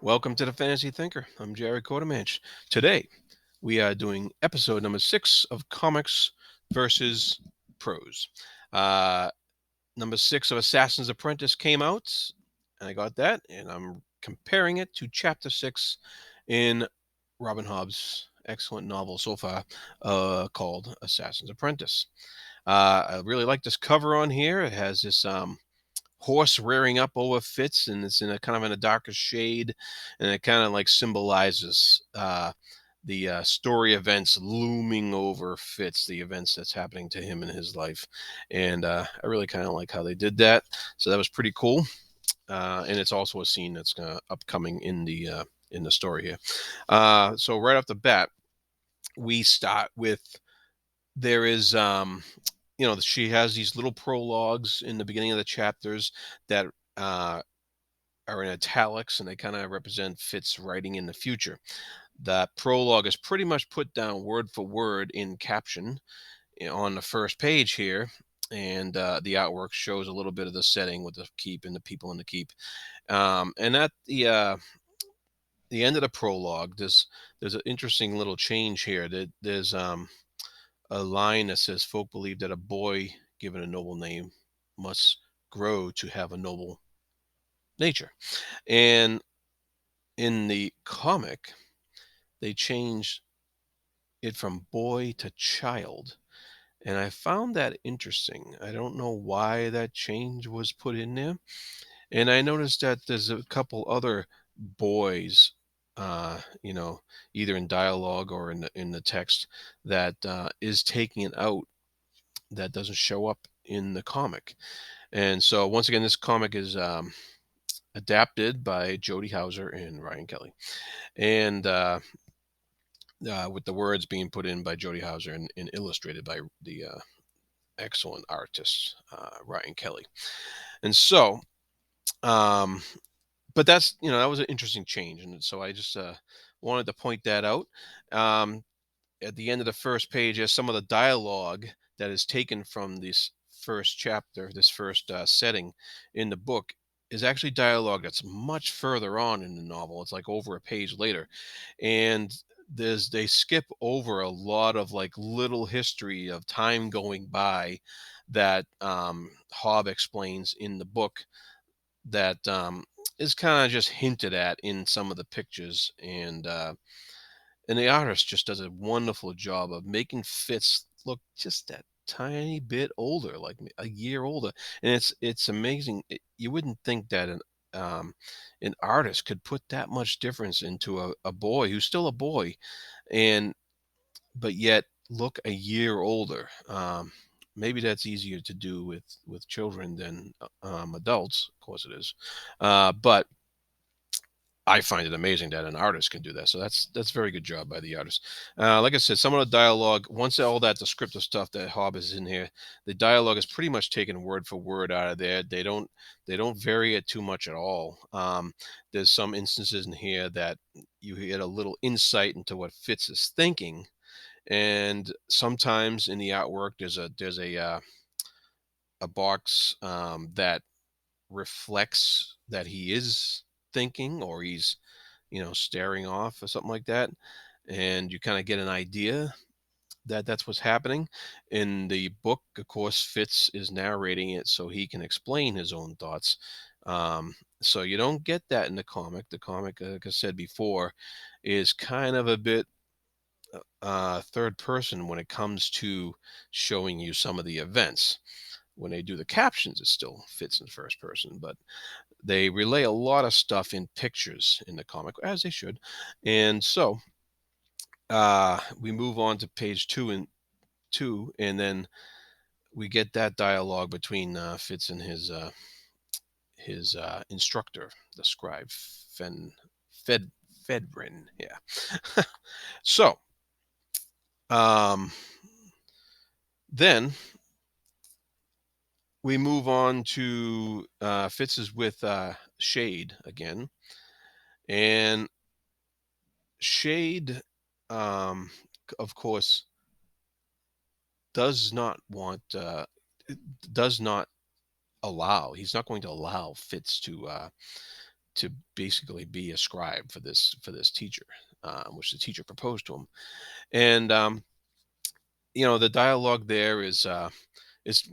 Welcome to the Fantasy Thinker. I'm Jerry Quartermanch. Today, we are doing episode number 6 of Comics versus Prose. Uh, Number 6 of Assassin's Apprentice came out, and I got that, and I'm comparing it to chapter 6 in Robin Hobb's excellent novel so far called Assassin's Apprentice. I really like this cover on here. It has this horse rearing up over Fitz, and it's in a kind of in a darker shade, and it kind of like symbolizes the story events looming over Fitz, the events that's happening to him in his life, and I really kind of like how they did that. So that was pretty cool, and it's also a scene that's upcoming in the story here. So right off the bat, we start with there is she has these little prologues in the beginning of the chapters that uh, are in italics, and they kind of represent Fitz writing in the future. That prologue is pretty much put down word for word in caption on the first page here, and the artwork shows a little bit of the setting with the keep and the people in the keep. And at the end of the prologue, there's an interesting little change here. There's a line that says, "Folk believe that a boy given a noble name must grow to have a noble nature." And in the comic, they changed it from boy to child. And I found that interesting. I don't know why that change was put in there. And I noticed that there's a couple other boys, either in dialogue or in the text that is taking it out, that doesn't show up in the comic. And so once again, this comic is adapted by Jody Houser and Ryan Kelly, and with the words being put in by Jody Houser and illustrated by the excellent artist Ryan Kelly. And so, um, but that was an interesting change, and so I just wanted to point that out. Um, at the end of the first page, there's some of the dialogue that is taken from this first chapter, this first setting in the book, is actually dialogue that's much further on in the novel. It's like over a page later, and they skip over a lot of like little history of time going by that Hobb explains in the book that is kind of just hinted at in some of the pictures, and the artist just does a wonderful job of making Fitz look just that tiny bit older, like a year older. And it's amazing. You wouldn't think that um, an artist could put that much difference into a boy who's still a boy, and but yet look a year older. Maybe that's easier to do with children than adults. Of course, it is, but I find it amazing that an artist can do that. So that's very good job by the artist. Like I said, some of the dialogue, once all that descriptive stuff that Hobb is in here, the dialogue is pretty much taken word for word out of there. They don't vary it too much at all. There's some instances in here that you get a little insight into what Fitz is thinking, and sometimes in the artwork there's a box that reflects that he is thinking, or he's staring off or something like that. And you kind of get an idea that that's what's happening. In the book, of course, Fitz is narrating it so he can explain his own thoughts. So you don't get that in the comic. The comic, like I said before, is kind of a bit third person when it comes to showing you some of the events. When they do the captions, it still fits in first person, but they relay a lot of stuff in pictures in the comic, as they should. And so we move on to page two, and then we get that dialogue between Fitz and his instructor, the scribe Fed Fedrin. Yeah. So um, then we move on to Fitz is with Shade again, and Shade, um, of course, does not want does not allow he's not going to allow Fitz to basically be a scribe for this teacher, which the teacher proposed to him. And the dialogue there is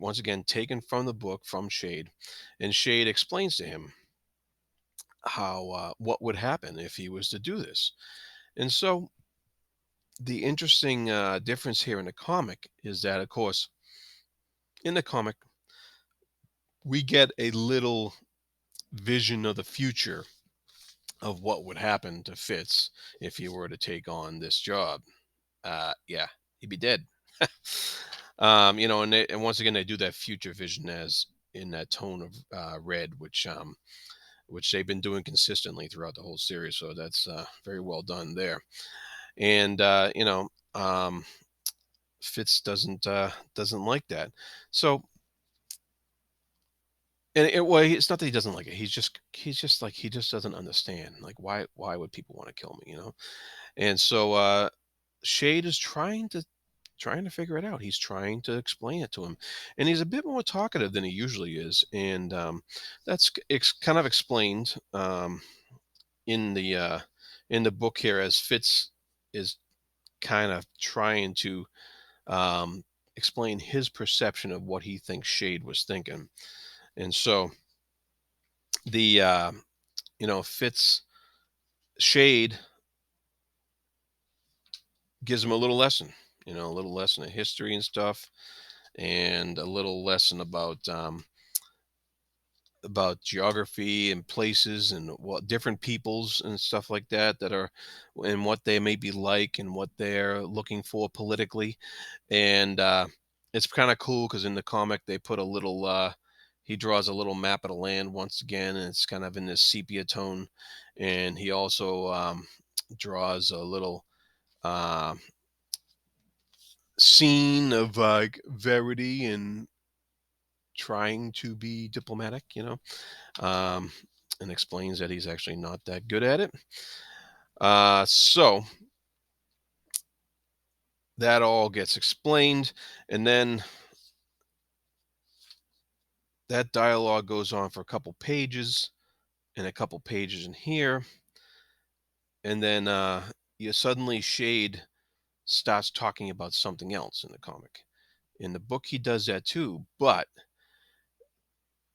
once again taken from the book from Shade, and Shade explains to him how what would happen if he was to do this. And so the interesting difference here in the comic is that, of course, in the comic we get a little vision of the future of what would happen to Fitz if he were to take on this job. Yeah, he'd be dead. And once again they do that future vision as in that tone of red, which they've been doing consistently throughout the whole series. So that's very well done there. And Fitz doesn't like that. So, and well, it's not that he doesn't like it. He's just like he just doesn't understand. Like why would people want to kill me? And so Shade is trying to figure it out. He's trying to explain it to him, and he's a bit more talkative than he usually is, and it's kind of explained in the book here as Fitz is kind of trying to um, explain his perception of what he thinks Shade was thinking. And so the Fitz Shade gives him a little lesson, a little lesson of history and stuff, and a little lesson about geography and places and what different peoples and stuff like that are, and what they may be like and what they're looking for politically. And it's kind of cool because in the comic they put a little he draws a little map of the land once again, and it's kind of in this sepia tone. And he also draws a little uh, scene of like Verity and trying to be diplomatic, um, and explains that he's actually not that good at it. So that all gets explained, and then that dialogue goes on for a couple pages and a couple pages in here, and then you suddenly Shade starts talking about something else in the comic. In the book, he does that too, but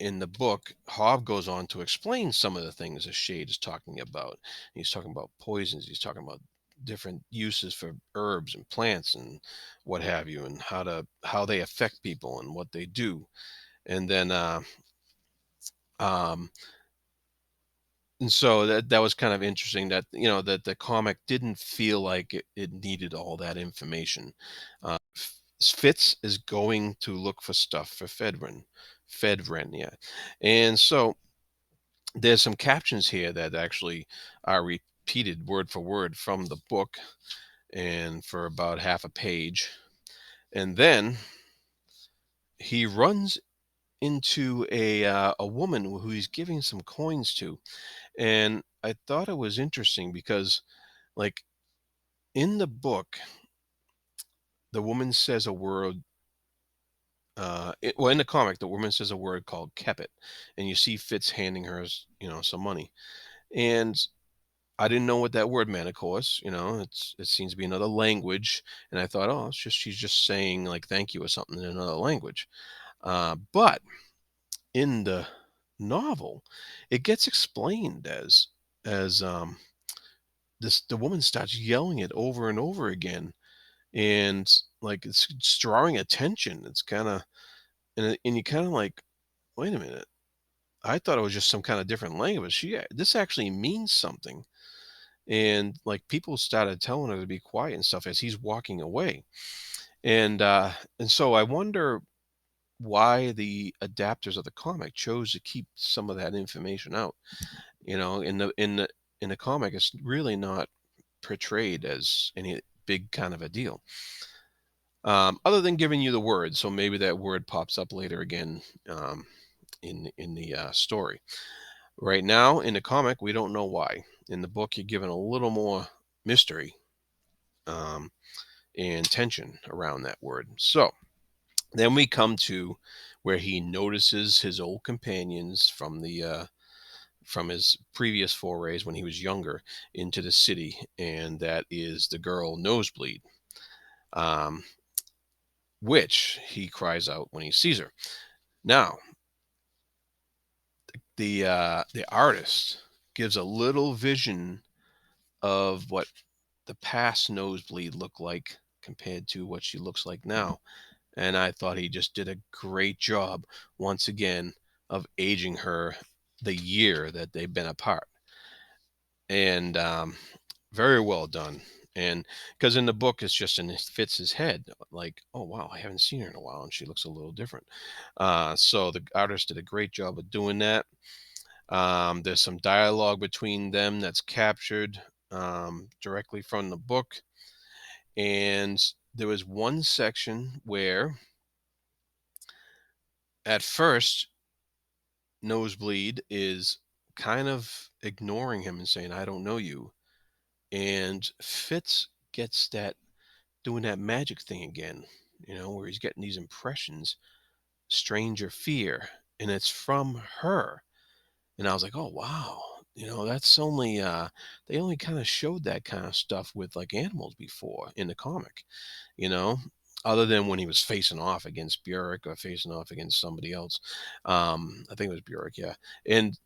in the book, Hobb goes on to explain some of the things that Shade is talking about. He's talking about poisons. He's talking about different uses for herbs and plants and what have you, and how they affect people and what they do. And then um, and so that was kind of interesting that that the comic didn't feel like it needed all that information. Fitz is going to look for stuff for Fedren, yeah. And so there's some captions here that actually are repeated word for word from the book, and for about half a page. And then he runs into a woman who he's giving some coins to, and I thought it was interesting because, like, in the book, the woman says a word. Well, in the comic, the woman says a word called "kepit," and you see Fitz handing her, some money, and I didn't know what that word meant. Of course, it seems to be another language, and I thought, oh, she's just saying like thank you or something in another language. But in the novel, it gets explained as the woman starts yelling it over and over again, and like it's drawing attention. It's kind of and you kind of like, wait a minute. I thought it was just some kind of different language. This actually means something. And like people started telling her to be quiet and stuff as he's walking away. And so I wonder why the adapters of the comic chose to keep some of that information out. In the comic, it's really not portrayed as any big kind of a deal, other than giving you the word. So maybe that word pops up later again in the story. Right now, in the comic, we don't know why. In the book, you're given a little more mystery um, and tension around that word. So then we come to where he notices his old companions from his previous forays when he was younger into the city, and that is the girl Nosebleed, um, which he cries out when he sees her. Now, the artist gives a little vision of what the past Nosebleed looked like compared to what she looks like now. And I thought he just did a great job once again of aging her the year that they've been apart. And very well done. And because in the book it's just in Fitz's head, like, oh wow, I haven't seen her in a while, and she looks a little different. So the artist did a great job of doing that. There's some dialogue between them that's captured directly from the book. And there was one section where, at first, Nosebleed is kind of ignoring him and saying, I don't know you. And Fitz gets that, doing that magic thing again, where he's getting these impressions, stranger fear, and it's from her. And I was like, oh wow, that's only they only kind of showed that kind of stuff with like animals before in the comic, you know, other than when he was facing off against Burek or facing off against somebody else. I think it was Burek, yeah. And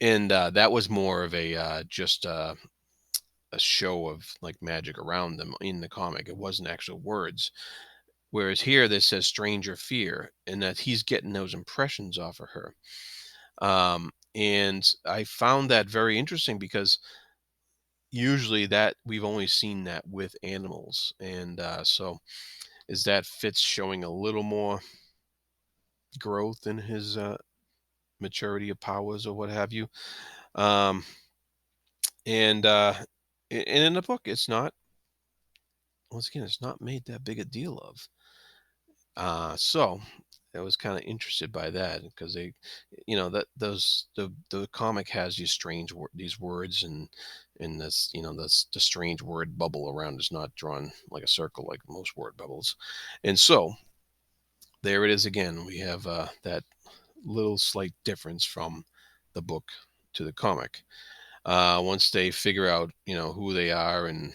that was more of a just a show of like magic around them in the comic. It wasn't actual words. Whereas here, this says stranger fear, and that he's getting those impressions off of her. And I found that very interesting because usually that we've only seen that with animals. And so is that Fitz showing a little more growth in his maturity of powers or what have you? Um, and in the book, it's not, once again, it's not made that big a deal of. So I was kind of interested by that because they, that those the comic has these strange these words, and this, the strange word bubble around is not drawn like a circle like most word bubbles. And so there it is again. We have that little slight difference from the book to the comic. Once they figure out, who they are, and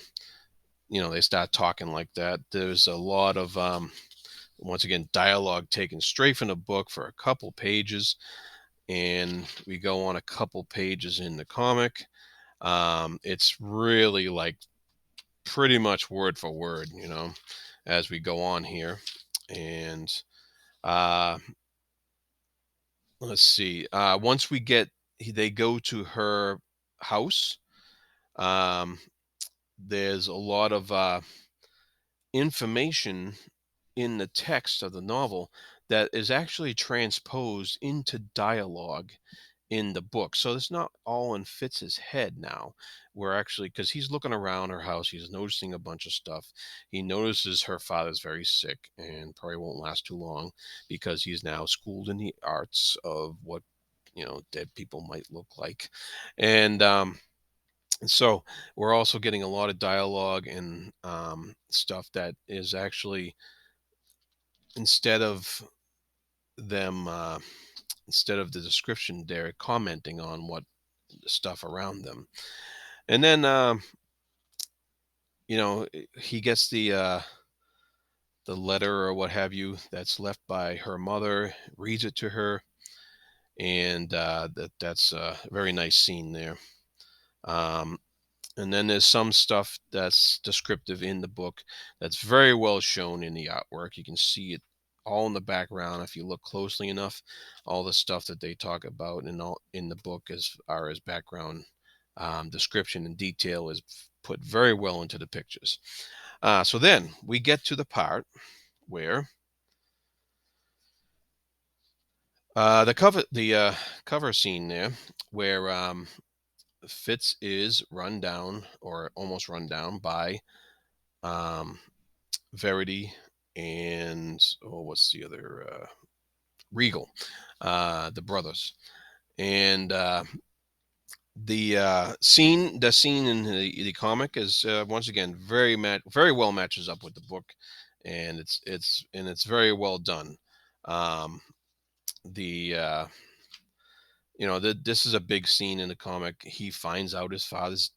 they start talking like that, there's a lot of once again dialogue taken straight from the book for a couple pages, and we go on a couple pages in the comic. It's really like pretty much word for word, as we go on here. And uh, let's see. Once we get, they go to her house. Um, there's a lot of information in the text of the novel that is actually transposed into dialogue in the book. So it's not all in Fitz's head now. We're actually, because he's looking around her house, he's noticing a bunch of stuff. He notices her father's very sick and probably won't last too long because he's now schooled in the arts of what, dead people might look like. And so we're also getting a lot of dialogue and stuff that is actually, instead of them instead of the description, they're commenting on what stuff around them. And then he gets the letter or what have you that's left by her mother, reads it to her, and that's a very nice scene there. um, and then there's some stuff that's descriptive in the book that's very well shown in the artwork. You can see it all in the background if you look closely enough. All the stuff that they talk about in the book as far as background description and detail is put very well into the pictures. So then we get to the part where the cover scene there, where Fitz is run down or almost run down by um, Verity and, oh, what's the other, Regal, the brothers. And the scene in the comic is once again very well matches up with the book, and it's very well done. Um, the this is a big scene in the comic. He finds out his father's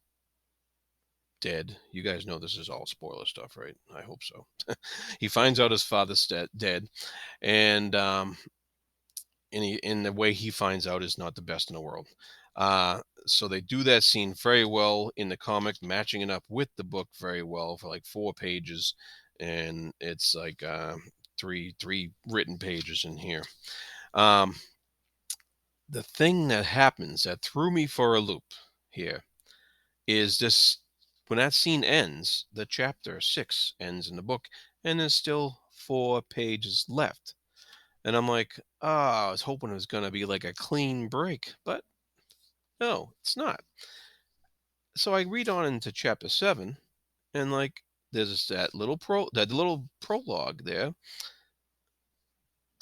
dead. You guys know this is all spoiler stuff, right? I hope so. He finds out his father's dead, and in the way he finds out is not the best in the world. So they do that scene very well in the comic, matching it up with the book very well for like 4 pages, and it's like three written pages in here. Um, the thing that happens that threw me for a loop here is this: when that scene ends, the chapter 6 ends in the book, and there's still 4 pages left. And I'm like, oh, I was hoping it was going to be like a clean break, but no, it's not. So I read on into chapter 7, and like there's that little prologue there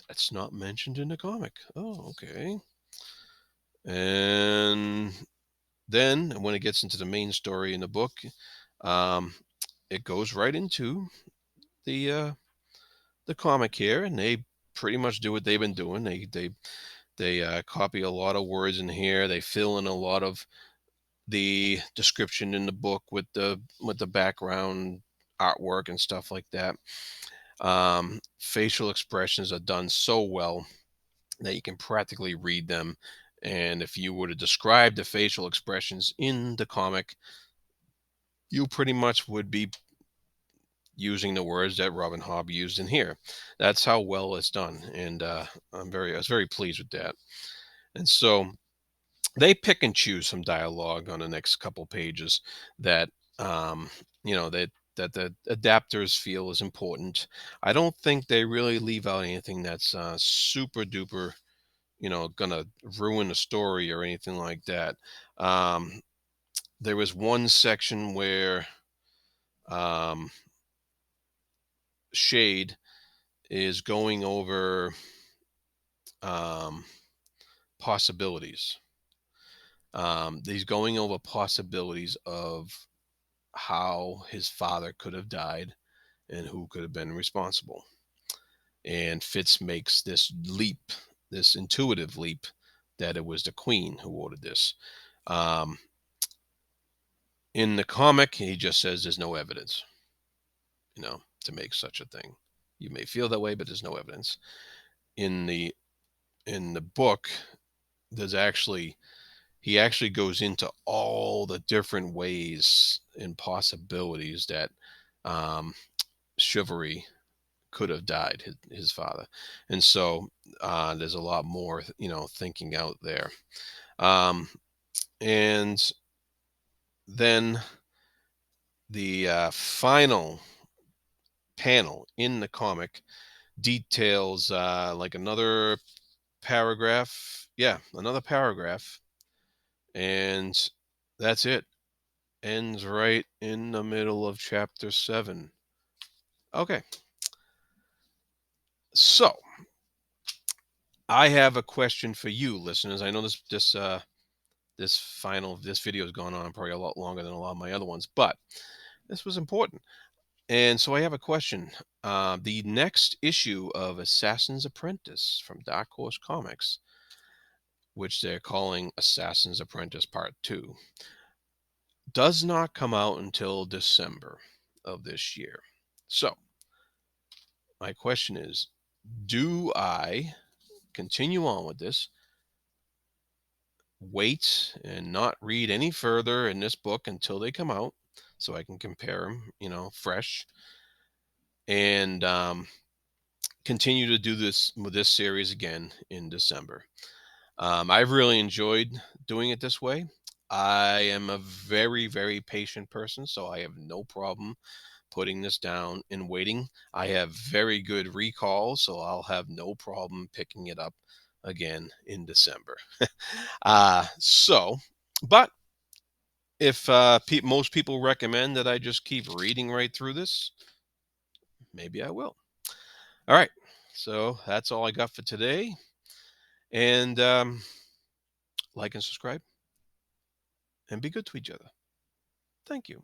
that's not mentioned in the comic. Oh, okay. And then when it gets into the main story in the book, um, it goes right into the uh, the comic here, and they pretty much do what they've been doing. They copy a lot of words in here. They fill in a lot of the description in the book with the background artwork and stuff like that. Facial expressions are done so well that you can practically read them. And if you were to describe the facial expressions in the comic, you pretty much would be using the words that Robin Hobb used in here. That's how well it's done, and I was very pleased with that. And so they pick and choose some dialogue on the next couple pages that um, that the adapters feel is important. I don't think they really leave out anything that's super duper, gonna ruin the story or anything like that. Um, there was one section where um, Shade is going over um, possibilities. He's going over possibilities of how his father could have died and who could have been responsible. And Fitz makes this leap, this intuitive leap, that it was the Queen who ordered this. Um, in the comic, he just says there's no evidence, to make such a thing. You may feel that way, but there's no evidence. In the book, there's actually he actually goes into all the different ways and possibilities that um, Chivalry could have died, his father. And so there's a lot more, thinking out there. Um, and then the final panel in the comic details like another paragraph. Yeah, another paragraph. And that's it. Ends right in the middle of chapter 7. Okay. So I have a question for you, listeners. I know this video has gone on probably a lot longer than a lot of my other ones, but this was important. And so I have a question. The next issue of Assassin's Apprentice from Dark Horse Comics, which they're calling Assassin's Apprentice Part 2, does not come out until December of this year. So my question is, do I continue on with this, wait and not read any further in this book until they come out so I can compare them, fresh, and continue to do this with this series again in December? I've really enjoyed doing it this way. I am a very, very patient person, so I have no problem putting this down and waiting. I have very good recall, so I'll have no problem picking it up again in December. So, but if most people recommend that I just keep reading right through this, maybe I will. All right. So that's all I got for today. And like and subscribe and be good to each other. Thank you.